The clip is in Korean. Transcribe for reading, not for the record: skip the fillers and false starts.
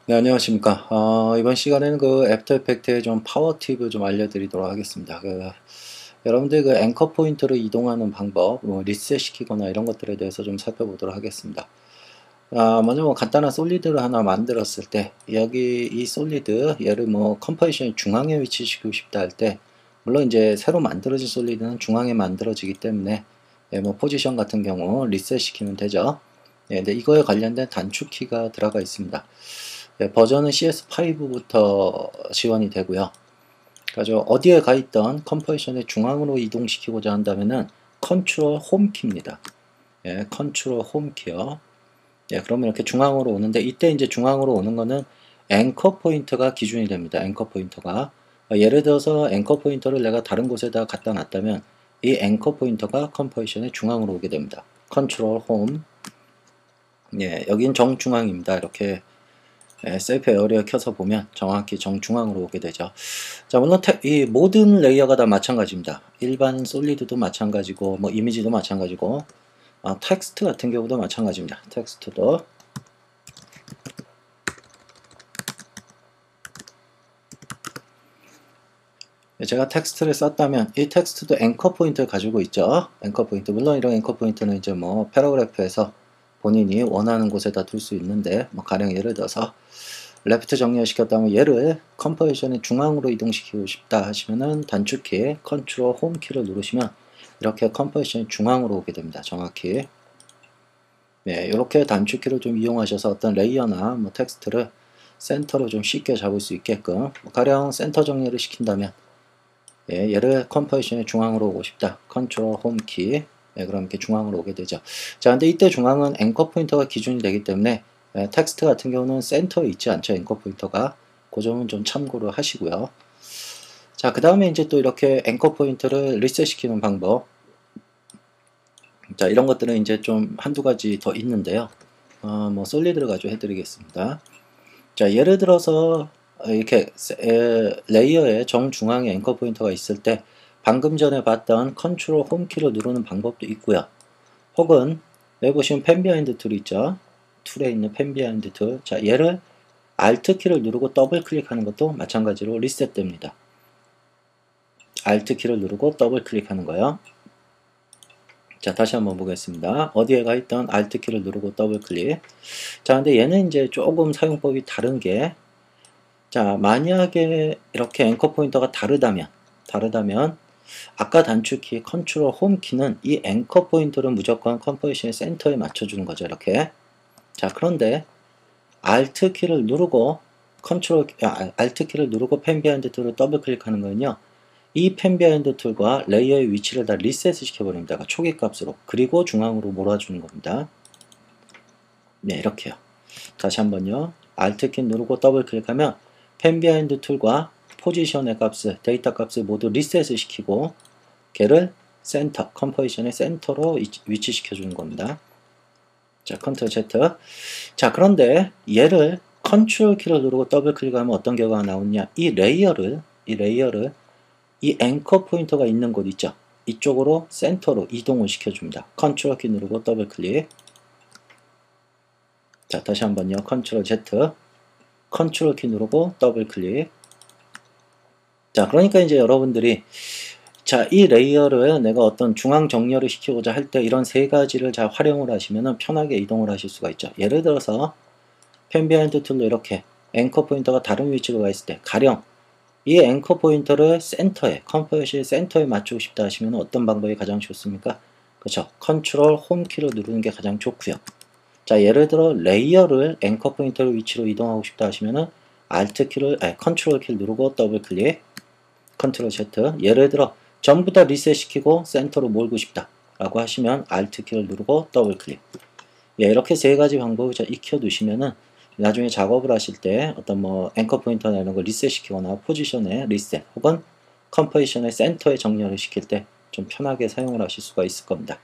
네, 안녕하십니까. 이번 시간에는 그 애프터 이펙트의 좀 파워 팁을 좀 알려드리도록 하겠습니다. 여러분들 그 앵커 포인트로 이동하는 방법, 뭐 리셋 시키거나 이런 것들에 대해서 좀 살펴보도록 하겠습니다. 먼저 뭐 간단한 솔리드를 하나 만들었을 때, 여기 이 솔리드, 얘를 뭐 컴포지션의 중앙에 위치시키고 싶다 할 때, 물론 이제 새로 만들어진 솔리드는 중앙에 만들어지기 때문에, 예, 뭐 포지션 같은 경우 리셋 시키면 되죠. 예, 근데 이거에 관련된 단축키가 들어가 있습니다. 예, 버전은 CS5부터 지원이 되고요. 그래서 어디에 가 있던 컴포지션의 중앙으로 이동시키고자 한다면은 컨트롤 홈키입니다. 예, 컨트롤 홈키요. 예, 그러면 이렇게 중앙으로 오는데 이때 이제 중앙으로 오는 거는 앵커 포인트가 기준이 됩니다. 앵커 포인터가 예를 들어서 앵커 포인터를 내가 다른 곳에다 갖다 놨다면 이 앵커 포인터가 컴포지션의 중앙으로 오게 됩니다. 컨트롤 홈. 예, 여긴 정중앙입니다. 이렇게 셀프 에어리어 켜서 보면 정확히 정중앙으로 오게 되죠. 자, 물론 이 모든 레이어가 다 마찬가지입니다. 일반 솔리드도 마찬가지고 뭐 이미지도 마찬가지고 텍스트 같은 경우도 마찬가지입니다. 텍스트도 제가 텍스트를 썼다면 이 텍스트도 앵커 포인트를 가지고 있죠. 앵커 포인트. 물론 이런 앵커 포인트는 이제 뭐 패러그래프에서 본인이 원하는 곳에다 둘 수 있는데 뭐 가령 예를 들어서 레프트 정렬시켰다면 얘를 컴포지션의 중앙으로 이동시키고 싶다 하시면은 단축키 컨트롤 홈 키를 누르시면 이렇게 컴포지션이 중앙으로 오게 됩니다. 정확히. 네, 이렇게 단축키를 좀 이용하셔서 어떤 레이어나 뭐 텍스트를 센터로 좀 쉽게 잡을 수 있게끔 가령 센터 정렬을 시킨다면 예, 얘를 컴포지션의 중앙으로 오고 싶다. 컨트롤 홈 키. 예, 그럼 이렇게 중앙으로 오게 되죠. 자, 근데 이때 중앙은 앵커 포인터가 기준이 되기 때문에 텍스트 같은 경우는 센터에 있지 않죠. 앵커 포인터가. 그 점은 좀 참고를 하시고요. 자, 그 다음에 이제 또 이렇게 앵커 포인터를 리셋 시키는 방법. 자, 이런 것들은 이제 좀 한두 가지 더 있는데요. 뭐 솔리드를 가지고 해드리겠습니다. 자, 예를 들어서 이렇게 레이어의 정중앙에 앵커 포인터가 있을 때 방금 전에 봤던 컨트롤 홈키를 누르는 방법도 있고요. 혹은 여기 보시면 펜 비하인드 툴이 있죠. 툴에 있는 펜 비하인드 툴. 자, 얘를 Alt 키를 누르고 더블 클릭하는 것도 마찬가지로 리셋됩니다. Alt 키를 누르고 더블 클릭하는 거예요. 자, 다시 한번 보겠습니다. 어디에 가 있던 Alt 키를 누르고 더블 클릭. 자, 근데 얘는 이제 조금 사용법이 다른 게, 자, 만약에 이렇게 앵커 포인터가 다르다면 아까 단축키 컨트롤 홈 키는 이 앵커 포인터를 무조건 컴포지션의 센터에 맞춰주는 거죠. 이렇게. 자, 그런데 Alt 키를 누르고 Alt 키를 누르고 펜 비하인드 툴을 더블 클릭하는 거는요. 이 펜 비하인드 툴과 레이어의 위치를 다 리셋을 시켜버립니다. 초기 값으로. 그리고 중앙으로 몰아주는 겁니다. 네, 이렇게요. 다시 한번요. Alt 키 누르고 더블 클릭하면 펜 비하인드 툴과 포지션의 값을, 데이터 값을 모두 리셋을 시키고 걔를 센터, 컴포지션의 센터로 위치시켜주는 겁니다. 자, 컨트롤 Z. 자, 그런데 얘를 컨트롤 키를 누르고 더블 클릭하면 어떤 결과가 나오느냐? 이 레이어를 이 앵커 포인터가 있는 곳 있죠? 이쪽으로 센터로 이동을 시켜줍니다. 컨트롤 키 누르고 더블 클릭. 자, 다시 한번요. 컨트롤 Z. 컨트롤 키 누르고 더블 클릭. 자, 그러니까 이제 여러분들이 자, 이 레이어를 내가 어떤 중앙 정렬을 시키고자 할 때 이런 세 가지를 잘 활용을 하시면 편하게 이동을 하실 수가 있죠. 예를 들어서 펜 비하인드 툴로 이렇게 앵커 포인터가 다른 위치로 가 있을 때 가령 이 앵커 포인터를 센터에, 컴포지션 센터에 맞추고 싶다 하시면 어떤 방법이 가장 좋습니까? 그렇죠. 컨트롤 홈 키를 누르는 게 가장 좋고요. 자, 예를 들어 레이어를 앵커 포인터로 위치로 이동하고 싶다 하시면은 Alt 키를, 컨트롤 키를 누르고 더블 클릭, 컨트롤 Z. 예를 들어 전부 다 리셋 시키고 센터로 몰고 싶다 라고 하시면 Alt 키를 누르고 더블 클릭. 예, 이렇게 세 가지 방법을 익혀 두시면은 나중에 작업을 하실 때 어떤 뭐 앵커 포인터나 이런 걸 리셋 시키거나 포지션의 리셋 혹은 컴포지션의 센터에 정렬을 시킬 때 좀 편하게 사용을 하실 수가 있을 겁니다.